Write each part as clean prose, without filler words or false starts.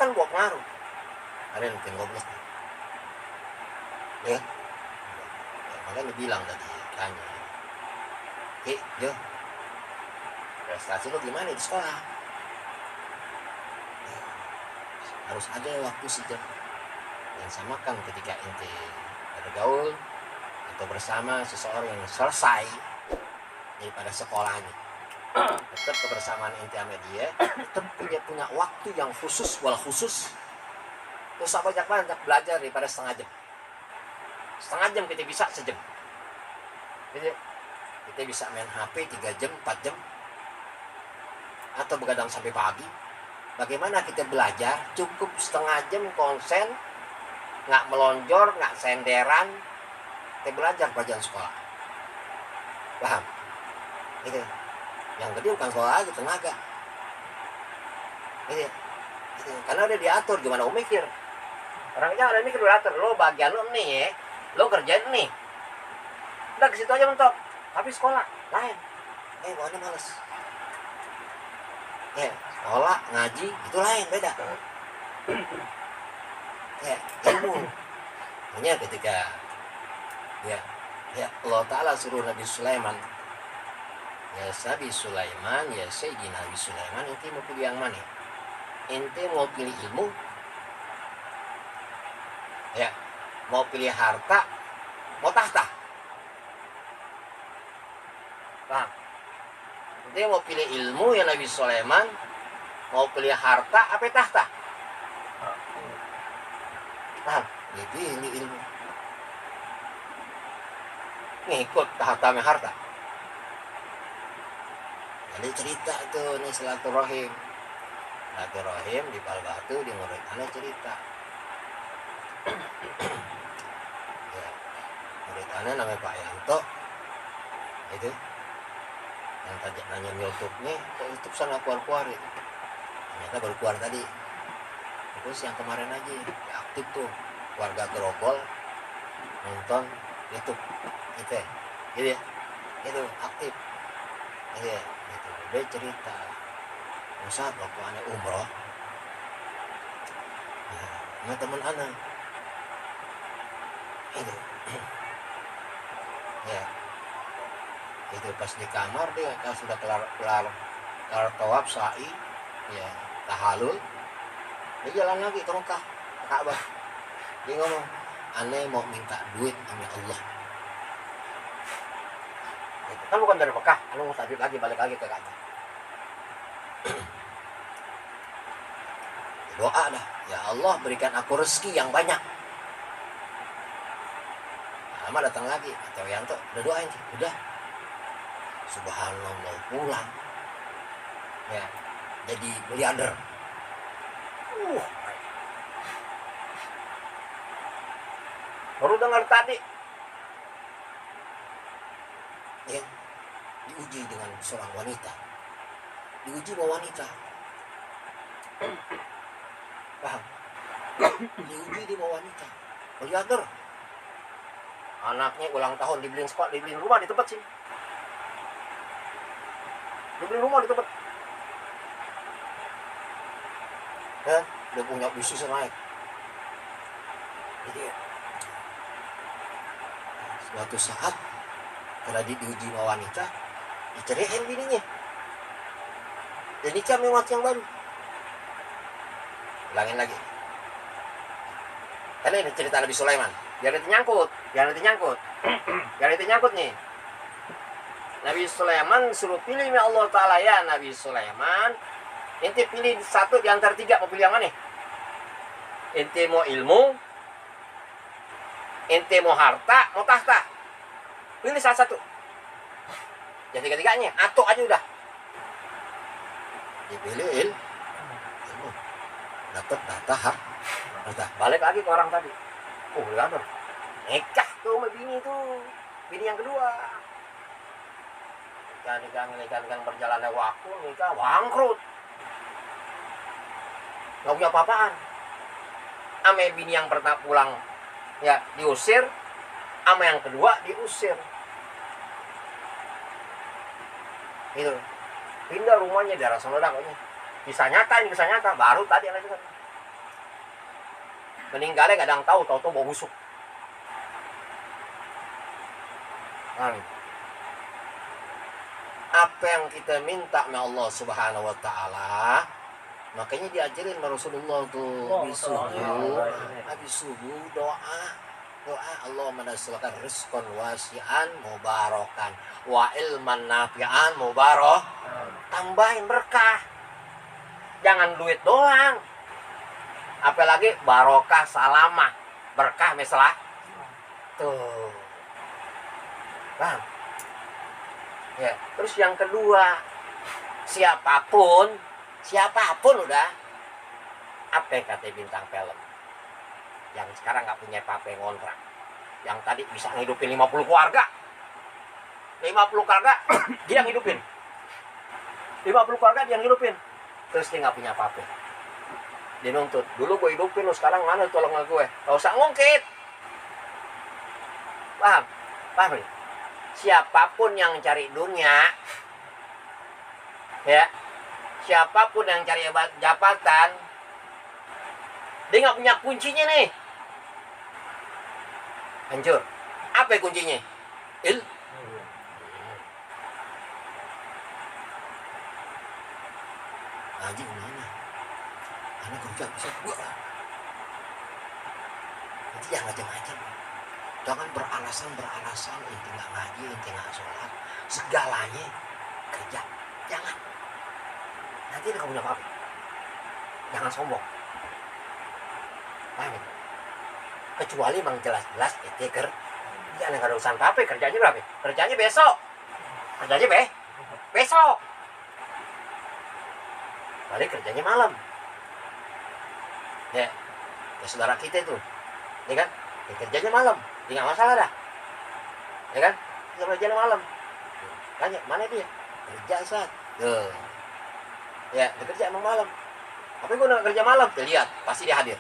kan bawa pengaruh. Ada yang mungkin goblok. Ya. Makanya bilang tadi tanya. Jo, prestasi lo gimana di sekolah? Ya, harus ada waktu sejam. Yang samakan ketika ente bergaul atau bersama seseorang yang selesai daripada sekolahnya. Tetap kebersamaan ente sama dia, tetap punya waktu yang khusus, wal khusus. Terus banyak belajar daripada setengah jam. Setengah jam kita bisa sejam. Jadi, kita bisa main HP 3 jam, 4 jam. Atau begadang sampai pagi. Bagaimana kita belajar? Cukup setengah jam konsen. Nggak melonjor, nggak senderan. Kita belajar pelajaran sekolah. Paham? Itu. Yang kedua bukan sekolah aja, tenaga. Itu. Karena udah diatur, gimana mau mikir. Orang jangan ada mikir, udah diatur. Lo bagian lo nih ya. Lo kerjain nih. Udah ke situ aja mentok. Tapi sekolah lain. Mana males. Sekolah, ngaji itu lain, beda. Ilmu. Hanya ketika Allah Ta'ala suruh Nabi Sulaiman. Ya Nabi Sulaiman, ya Sayyidina Nabi Sulaiman, ente mau pilih yang mana? Ente mau pilih ilmu? Ya, mau pilih harta? Mau tahta? Paham? Dia mau pilih ilmu ya Nabi Sulaiman, mau pilih harta apa tahta? Paham? Dia pilih ilmu. Ngikut tahta sama harta. Jadi cerita itu nih silaturahim. Silaturahim di Palbatu di murid anak cerita. Ya, murid anak namanya Pak Yanto. Itu yang tadi nanya YouTube-nya, kok YouTube sana keluar itu. Ternyata baru keluar tadi. Terus yang kemarin aja aktif tuh warga Grogol nonton YouTube gitu ya. Gitu ya. Itu aktif. Gitu ya. Gitu. Dia cerita saat waktu anak umroh sama teman anak itu ya itu pas di kamar dia kalau sudah kelar tawaf sa'i ya tahalul dia jalan lagi ke Mekah ke Ka'bah. Dia ngomong, aneh mau minta duit sama Allah. Itu kan bukan dari Mekah, aneh mau tajud lagi balik lagi ke Ka'bah. Doa dah, ya Allah berikan aku rezeki yang banyak. Lama datang lagi, atau yang tuh udah doain sih, udah. Subhanallah pulang ya jadi miliarder. Baru dengar tadi ya diuji dengan seorang wanita, diuji sama wanita. Paham? Diuji di sama wanita miliarder. Anaknya ulang tahun dibeliin rumah di tempat sini. Dibeli rumah di tempat. Ya, dia punya bisnis naik. Jadi suatu saat karena diuji sama wanita, diceritain bininya. Dan nikah sama yang baru. Ulangin lagi. Karena ini cerita Nabi Sulaiman. Biar nanti nyangkut nih. Nabi Sulaiman suruh pilih sama Allah Ta'ala, ya Nabi Sulaiman, ente pilih satu di antara 3, mau pilih yang mana? Ente mau ilmu, ente mau harta, mau tahta. Pilih salah satu. Jadi ketiga-tiganya, atau aja udah. Dipilih ilmu. Dapat tahta, harta. Balik lagi ke orang tadi. Bener. Nikah tuh sama bini tuh. Bini yang kedua. Nikah berjalannya waktu, nikah bangkrut. Gak punya apa-apaan. Ame bini yang pertama pulang ya diusir, ame yang kedua diusir. Itu pindah rumahnya daerah Solodan. Kisah nyata, baru tadi yang lanjutkan. meninggalnya kadang tahu bau busuk. Amin. Apa yang kita minta sama Allah Subhanahu wa taala, makanya diajarin sama Rasulullah tuh habis subuh doa Allah menasilkan rizqan wasi'an mubarakan wa ilman nafi'an mubarak, tambahin berkah, jangan duit doang, apalagi barokah salamah, berkah misalnya tuh. Bang. Ya, terus yang kedua, siapapun udah, apa yang kata bintang film yang sekarang nggak punya apa-apa ngontrak, yang tadi bisa ngidupin 50 keluarga dia ngidupin 50 keluarga dia ngidupin, terus dia nggak punya apa-apa, dia nuntut dulu gue hidupin lu, sekarang mana tolongan gue, gak usah ngungkit. Paham nih? Siapapun yang cari dunia, ya, siapapun yang cari jabatan, dia nggak punya kuncinya nih, hancur. Apa kuncinya? Haji mana? Anak kerja bisa gua. Nanti jangan macam-macam. Jangan beralasan ente nggak ngaji, ente nggak sholat, segalanya kerja. Jangan. Nanti ada kamu punya apa? Jangan sombong. Paham? Kecuali memang jelas-jelas ente jangan ada urusan apa, kerjanya berapa? Kerjanya besok. Besok. Balik kerjanya malam. Ya saudara kita itu, ya kan? Ya, kerjanya malam. Dia nggak masalah dah, ya kan? Dia kerja malam. Tanya mana dia? Kerja saat. Ya, dia kerja emang malam. Apa gue nggak kerja malam? Dia lihat, pasti dia hadir.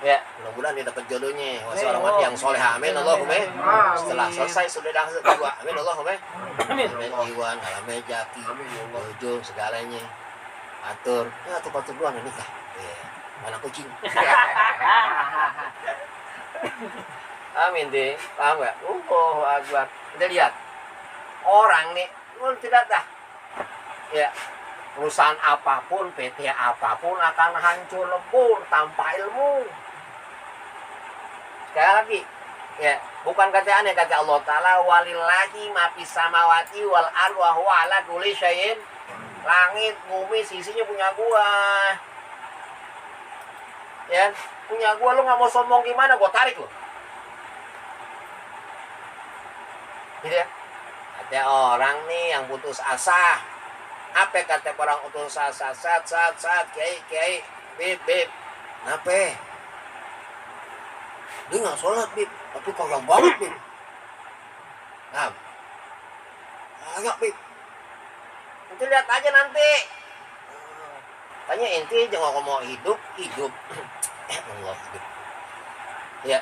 Ya, mudah-mudahan dia dapat jodohnya. Seorang mati yang soleh, amin Allahumma. Setelah selesai sudah dah kedua, amin Allahumma. Amin. Iwan, alamnya jaki, ujung segalanya. Atur doang nikah. Mana kucing? Amin deh, paham gak? Akbar. Kita lihat orang nih, tidak dah. Ya, perusahaan apapun, PT apapun akan hancur lebur tanpa ilmu. Sekali lagi, ya, bukan kata aneh, kata Allah Ta'ala, walillahi ma fis samawati wal ardi wa huwa ala kulli syai'in. Langit, bumi, sisinya punya gua. Ya, punya gua, lu nggak mau sombong gimana? Gua tarik lu. Gitu ya. Ada orang nih yang putus asa. Apa kata orang putus asa? Saat, kiai, bib. Kenapa? Dia nggak sholat, bib. Tapi koyang banget, bib. Nah, agak, bib. Nanti lihat aja nanti. Tanya inti jangan ngomong hidup. Allah hidup. Ya,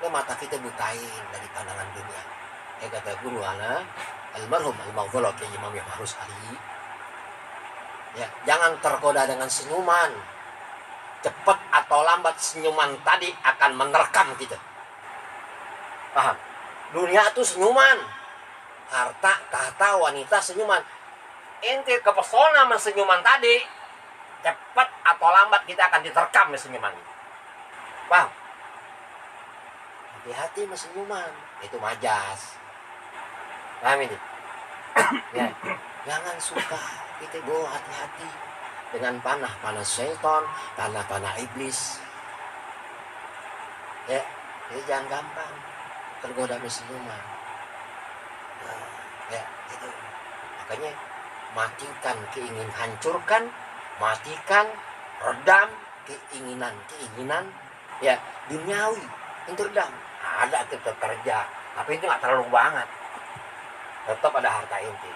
lo mata kita butain dari pandangan dunia. Kata guru ana almarhum al-maghfurah ke Imam Harus Ali. Ya, jangan tergoda dengan senyuman. Cepat atau lambat senyuman tadi akan menerkam kita. Paham? Dunia itu senyuman. Harta, tahta, wanita senyuman. Inti kepesona sama senyuman tadi, cepat atau lambat kita akan diterkam sama senyuman. Paham? Hati-hati sama senyuman. Itu majas. Paham ini? Ya. Jangan suka. Kita bawa hati-hati dengan panah syaitan, panah iblis. Ya, jadi jangan gampang tergoda sama senyuman. Ya, itu. Makanya matikan keinginan, hancurkan, matikan, redam keinginan ya duniawi itu redam. Ada tetap kerja, tapi itu nggak terlalu banget. Tetap ada harta inti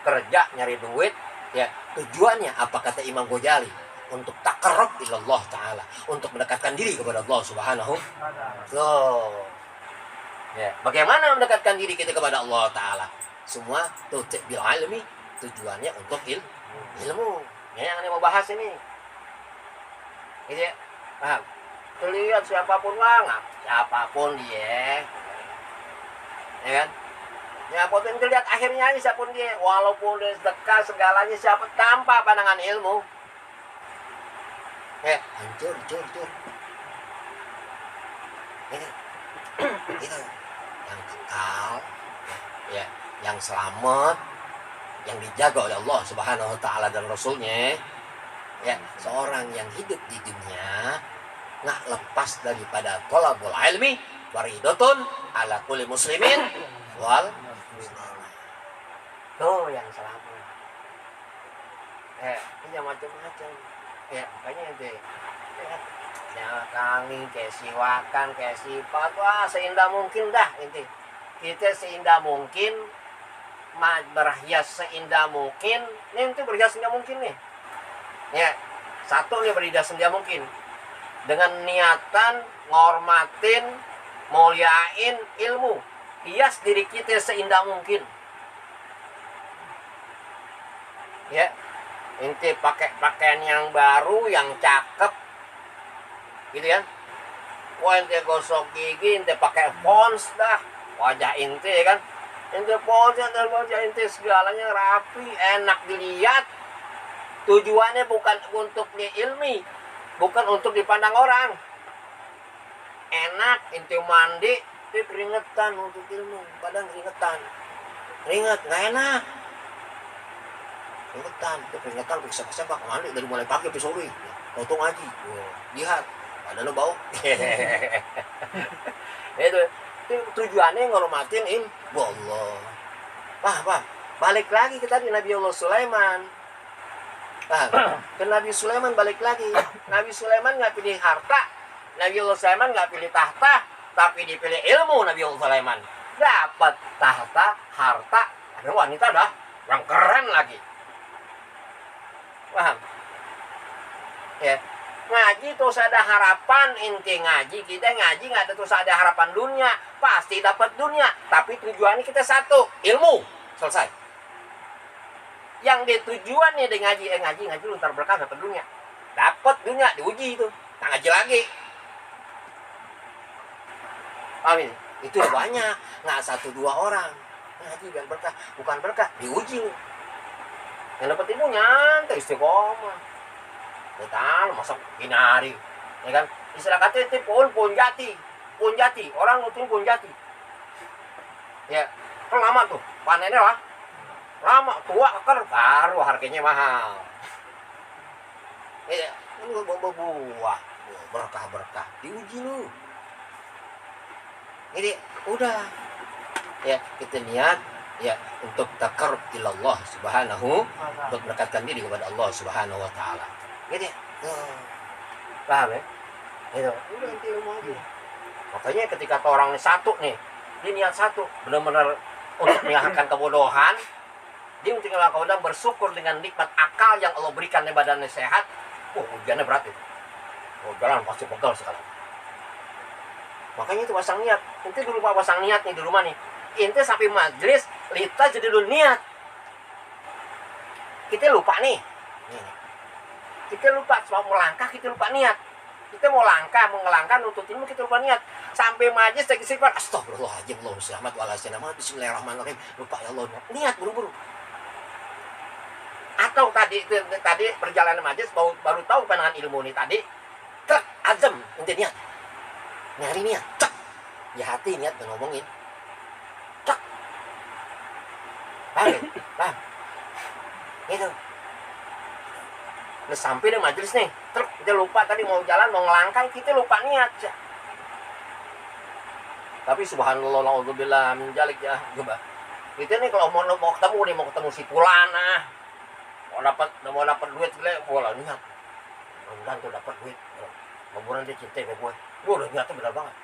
kerja nyari duit. Ya tujuannya apa kata Imam Ghazali? Untuk taqarrub ila Allah Ta'ala, untuk mendekatkan diri kepada Allah Subhanahu. Ya, bagaimana mendekatkan diri kita kepada Allah Ta'ala? Semua tutik bil ilmi, tujuannya untuk ilmu. Ya, yang mau bahas ini. Gitu ya. Paham? Terlihat siapapun lah, siapapun dia, ya kan? Siapapun terlihat akhirnya ini siapapun dia, walaupun dia sedekah segalanya siapa tanpa pandangan ilmu, hancur. Ini itu yang kekal, ya, yang selamat, yang dijaga oleh Allah Subhanahu Wa Taala dan Rasulnya, ya, seorang yang hidup di dunia nggak lepas daripada thalabul ilmi faridatun ala kulli muslimin wal muslimat. Tuh yang selamat. Ini macam-macam. Ya, makanya itu. Ya, kangen kayak siwakan, kayak sifat, wah seindah mungkin dah inti. Kita seindah mungkin, berhias seindah mungkin. Ini berhias seindah mungkin nih. Ya, satu nih berhias seindah mungkin. Dengan niatan ngormatin, muliain ilmu, hias diri kita seindah mungkin. Ya, inti pakai pakaian yang baru, yang cakep, gitu kan? Wah, inti gosok gigi, inti pakai pons dah, wajah inti kan? Inti pons, wajah inti segalanya rapi, enak dilihat. Tujuannya bukan untuk diilmi, bukan untuk dipandang orang. Enak, inti mandi, itu keringetan untuk ilmu. Padahal keringetan. Keringet, gak enak. Keringetan, periksa-periksa mandi dari mulai pagi sampai sore. Potong ngaji. Lihat, ada lo bau. Itu tujuannya ngormatin ilmu Allah. Wah, balik lagi ke tadi Nabi Allah Sulaiman. Ke Nabi Sulaiman balik lagi. Nabi Sulaiman nggak pilih harta, Nabi Allah Sulaiman nggak pilih tahta, tapi dipilih ilmu Nabi Allah Sulaiman. Dapat tahta, harta, ada wanita dah yang keren lagi. Paham? Ya, ngaji terus ada harapan, inti ngaji kita ngaji nggak ada terus ada harapan dunia, pasti dapat dunia. Tapi tujuannya kita satu, ilmu, selesai. Yang tujuannya di ngaji lu ntar berkah dapat dunia, diuji itu, tak ngaji lagi. Amin. Itu banyak, nggak 1-2 orang ngaji biar berkah, bukan berkah diuji lu. Yang dapat ilmu nyantai istiqomah, betul masuk binari, ya kan? Istilah kata itu pun jati, orang nutin pun jati. Ya, kan lama tuh panennya lah. Lama, tua, akar, baru harganya mahal. Ini buah, berkah, diuji lu. Jadi, udah. Ya, kita niat, ya, untuk takarrub ilallah subhanahu, untuk mendekatkan diri kepada Allah subhanahu wa ta'ala. Jadi, paham ya? Itu, udah nanti ilmu aja. Makanya ketika orang ini satu nih, dia niat satu, benar-benar untuk mengalahkan kebodohan, dia tinggal kadang bersyukur dengan nikmat akal yang Allah berikan di badannya sehat. Ujiannya berat itu. Jalan pasti pegel sekarang. Makanya itu pasang niat. Inti dulu Pak pasang niat nih di rumah nih. Inti sampai majelis, lita jadi dulu niat. Kita lupa nih. Kita lupa sebab mau langkah, kita lupa niat. Kita mau langkah, mau ngelangkah untuk ilmu kita lupa niat. Sampai majelis lagi sifat astagfirullahaladzim, Allahumma selamat wa'alaikumsalam, bismillahirrahmanirrahim. Lupa ya Allah. Niat buru-buru. Atau tadi perjalanan majelis baru tahu pandangan ilmu ini tadi, azam inti niat, nyari niat, di hati niat ngomongin, bang, itu, udah sampai deh majelis nih, kita lupa tadi mau jalan mau ngelangkah kita lupa niat, tapi subhanallah alhamdulillah menjalik ya, coba, kita nih kalau mau ketemu si Pulana. Mau dapat duit gile, bola niat. Mudah-mudahan tuh dapat duit. Mudah-mudahan dia cinta sama gue. Gue udah niatnya benar banget.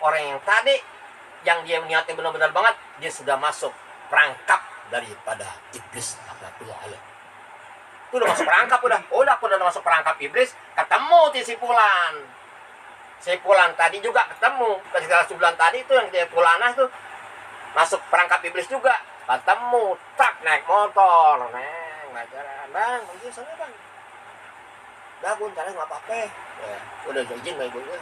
Orang yang tadi, yang dia niatnya benar-benar banget, dia sudah masuk perangkap daripada iblis. Itu udah masuk perangkap udah. Udah masuk perangkap iblis, ketemu si Fulan. Si Fulan tadi juga ketemu. Ketika sebulan tadi itu yang dia Fulanah tuh masuk perangkap iblis juga. Ketemu, naik motor, bang, bang, sana bang. Udah bun, caranya nggak apa-apa ya. Udah izin sama ibu gue.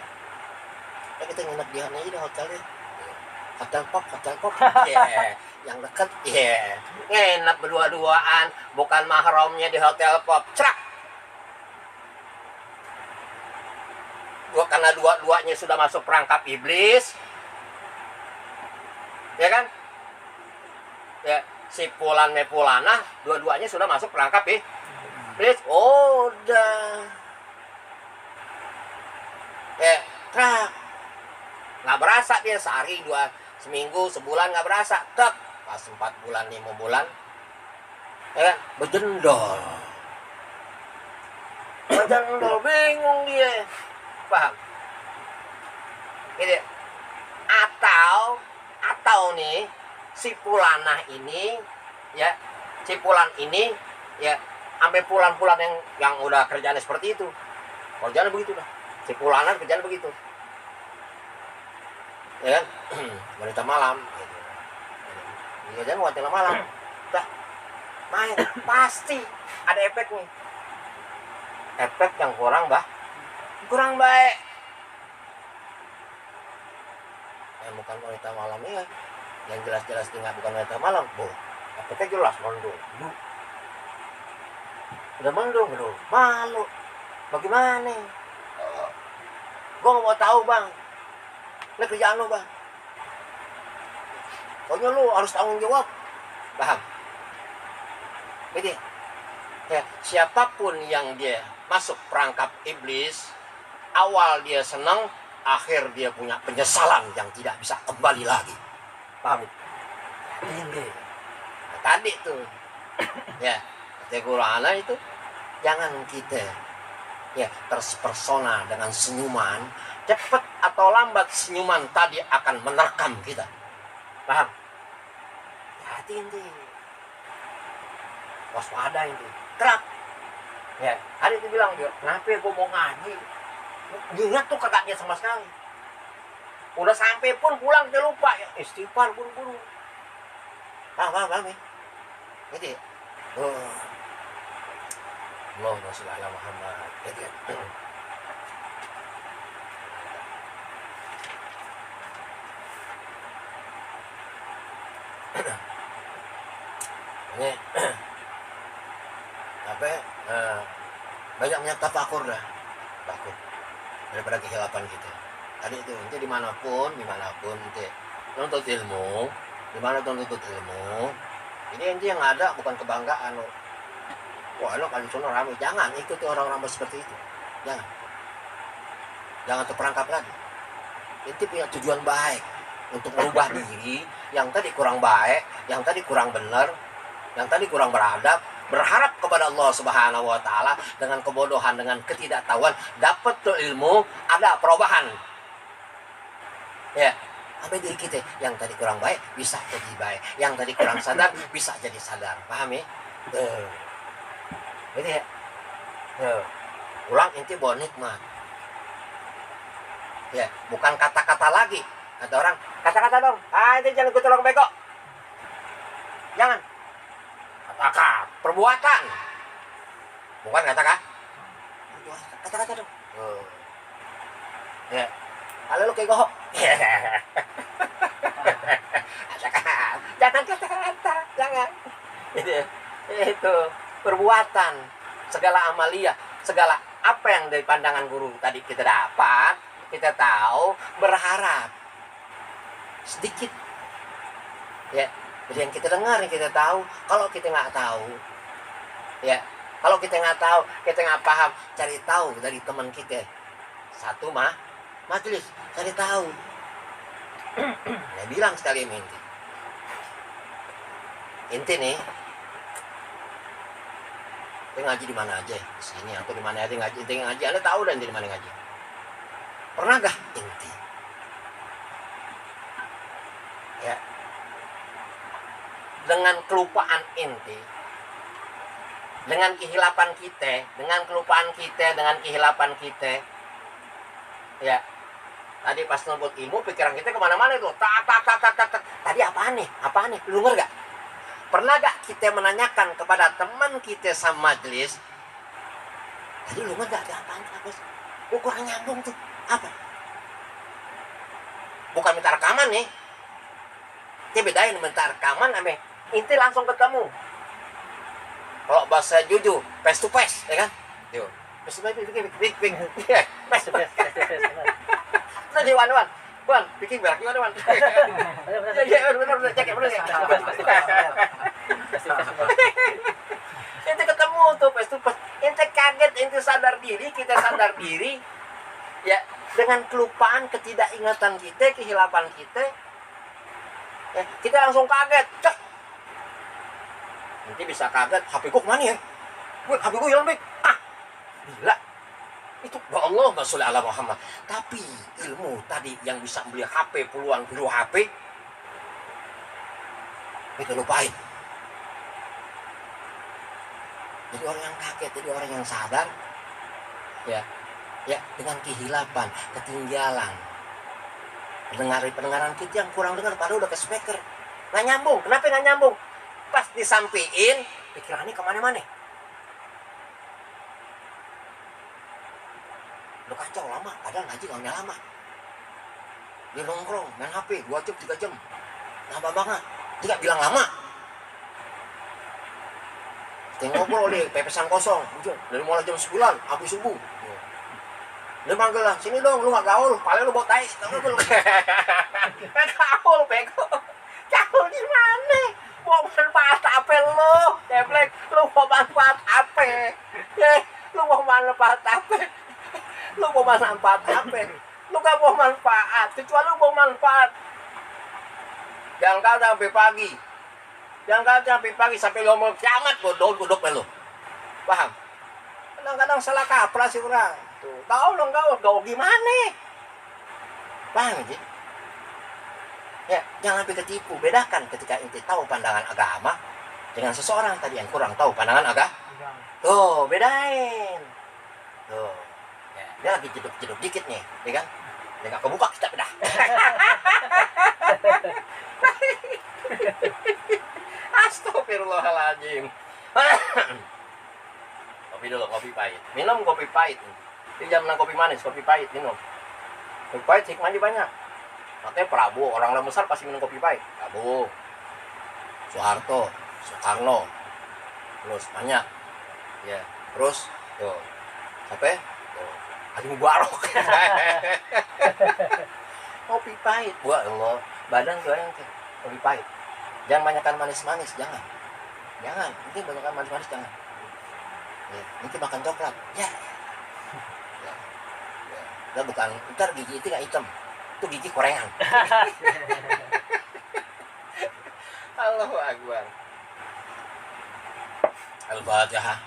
Ya kita nginep di sana aja di hotelnya. Hotel Pop. Yeah. Yang deket, yeah. Nginep berdua-duaan, bukan mahramnya di Hotel Pop. Cerak. Karena dua-duanya sudah masuk perangkap iblis. Ya kan? Ya, si Fulan me Fulana, dua-duanya sudah masuk perangkap iblis. Oh, udah. Ya, cerak. Nggak berasa dia sehari, dua, seminggu, sebulan nggak berasa. Tek, pas 4 bulan, 5 bulan, ya kan? Berjendol, bingung dia, paham? Gitu. Atau nih si Fulanah ini, ya, si Fulan ini, ya, sampai Fulan yang udah kerjaannya seperti itu, kerjaannya begitu dah. Si Fulanah kerjaannya begitu. Ya kan, wanita malam gitu. Iya, jangan wanita malam udah main, pasti ada efeknya, efek yang kurang baik. Bukan wanita malam ya, yang jelas-jelas dia bukan wanita malam, efeknya jelas mendung. Udah mendung, malu, bagaimana? Gue nggak mau tahu bang. Ini kerjaan lo bang. Pokoknya lo harus tanggung jawab. Paham? Jadi, ya, siapapun yang dia masuk perangkap iblis, awal dia senang, akhir dia punya penyesalan yang tidak bisa kembali lagi. Paham? Ini. Nah, tadi tuh, ya, kata Qur'ana itu, jangan kita ya terpesona dengan senyuman. Cepat atau lambat senyuman tadi akan menerkam kita. Paham? Hati inti. Waspada inti. Kerak. Ya, hari itu bilang dia, kenapa gue mau ngaji? Ingat tuh kakaknya sama sekali. Udah sampai pun pulang dia lupa ya. Istighfar buru-buru. Paham ya? Jadi, Allahumma sholli ala Muhammad. Jadi, ini apa banyak tafakur dah, takut daripada kehilapan kita tadi itu. Nanti dimanapun nanti nuntut ilmu, dimana nuntut ilmu ini nanti yang ada bukan kebanggaan lo. Wah lo kali sono ramai, jangan ikuti orang-orang seperti itu, jangan terperangkap lagi. Inti punya tujuan baik untuk merubah diri yang tadi kurang baik, yang tadi kurang benar, yang tadi kurang beradab, berharap kepada Allah Subhanahu wa taala dengan kebodohan, dengan ketidaktahuan, dapat tuh ilmu, ada perubahan. Ya, sampai diri kita yang tadi kurang baik bisa jadi baik, yang tadi kurang sadar bisa jadi sadar. Paham ya? Jadi ya, ulang inti bawa nikmat. Ya, bukan kata-kata lagi. Kata orang, kata-kata dong. Itu jangan ikut orang bego. Jangan. Kata-kata, perbuatan. Bukan kata-kata. Kata-kata dong. Ya. Kalau lu kayak gohok. Jangan kata-kata, jangan. Itu perbuatan, segala amalia, segala apa yang dari pandangan guru tadi kita dapat, kita tahu, berharap sedikit. Ya, jadi yang kita dengar, yang kita tahu. Kalau kita nggak tahu, ya, kalau kita nggak tahu, kita nggak paham, cari tahu dari teman kita. Satu majelis, cari tahu. Nah, bilang sekali inti nih, kita ngaji di mana aja, di sini atau di mana aja ngaji, inti ngaji, Anda tahu dan di mana ngaji. Pernah gak inti? Ya, dengan kelupaan inti, dengan kehilapan kita, dengan kelupaan kita, dengan kehilapan kita, ya, tadi pas nuntut ilmu, pikiran kita kemana-mana itu, tak. Tadi apaan nih, lu denger gak? Pernah gak kita menanyakan kepada teman kita sama majelis, Tadi lu mah gak ada apaan Bos. Lu kurang nyambung tuh. Apa? Bukan minta rekaman nih. Dia bedain minta rekaman sama inti langsung ketemu. Kalau bahasa jujur, face to face, ya kan? Yo. Face to face, big. Face to face. Nah, di wan. Wan, bikin berak gimana, Wan? Iya, benar, cek ya, benar ya. Ente ketemu tuh face to face. Ente kaget, ente sadar diri, kita sadar diri. Ya, dengan kelupaan, ketidakingatan kita, kehilapan kita, ya, kita langsung kaget. Cek. Nanti bisa kaget, HP gua kemana ya? HP gua hilang, Bik. Ah, gila. Itu, ya Allah, Rasulullah ala Muhammad. Tapi ilmu tadi yang bisa beli HP, puluhan kilo HP, itu lupain. Jadi orang yang kaget, jadi orang yang sadar, ya dengan kehilapan, ketinggalan. Pendengaran kita yang kurang dengar, padahal udah ke speaker. Nggak nyambung, kenapa nggak nyambung? Pas disampein, pikirannya kemana-mana. Lu kacau lama, padahal ngaji nggak lama. Dia nongkrong, main HP, 2 jam, 3 jam. Lama banget, dia bilang lama. Dia ngobrol deh, pepesan kosong. Dari mulai jam 9, habis subuh. Dia manggil lah, sini dong, lu gak gaul, paling lu bawa tai. Gaul, bego. Gaul di mana? Mau manfaat HP lu, Deblek, lu mau manfaat HP. Lu mau manfaat HP. Lu mau manfaat HP. Lu gak mau manfaat, kecuali lu mau manfaat. Jangan kau sampai pagi. Jangan kau sampai pagi, sampai lu mau kiamat, godok lu. Paham? Kadang-kadang salah kaprah sih orang. Tuh, gaul gimana? Paham aja? Ya, jangan sampai ketipu. Bedakan ketika inti tahu pandangan agama dengan seseorang tadi yang kurang tahu pandangan agama. Tuh, bedain. Tuh. Ya, dia lagi jeduk-jeduk dikit nih, ya kan? Dia nggak kebuka kita bedah. Astagfirullahaladzim. Kopi dulu, kopi pahit. Minum kopi pahit. Dia jangan menang kopi manis, kopi pahit minum. Kopi pahit hikmahnya banyak. Makanya Prabowo, orang besar pasti minum kopi pahit. Prabowo, Soeharto, Soekarno, terus banyak. Ya, terus tuh. Siapa? Tuh. Haji Mubarok. Kopi pahit, buat Allah. Badan goyang tuh. Kopi pahit. Jangan banyakkan manis-manis, jangan. Nanti banyakkan manis-manis jangan. Ya, nanti makan coklat. Ya. Nah, bukan, ntar gigi itu nggak hitam, itu gigi korengan. Allahu Akbar. Al-Fatihah.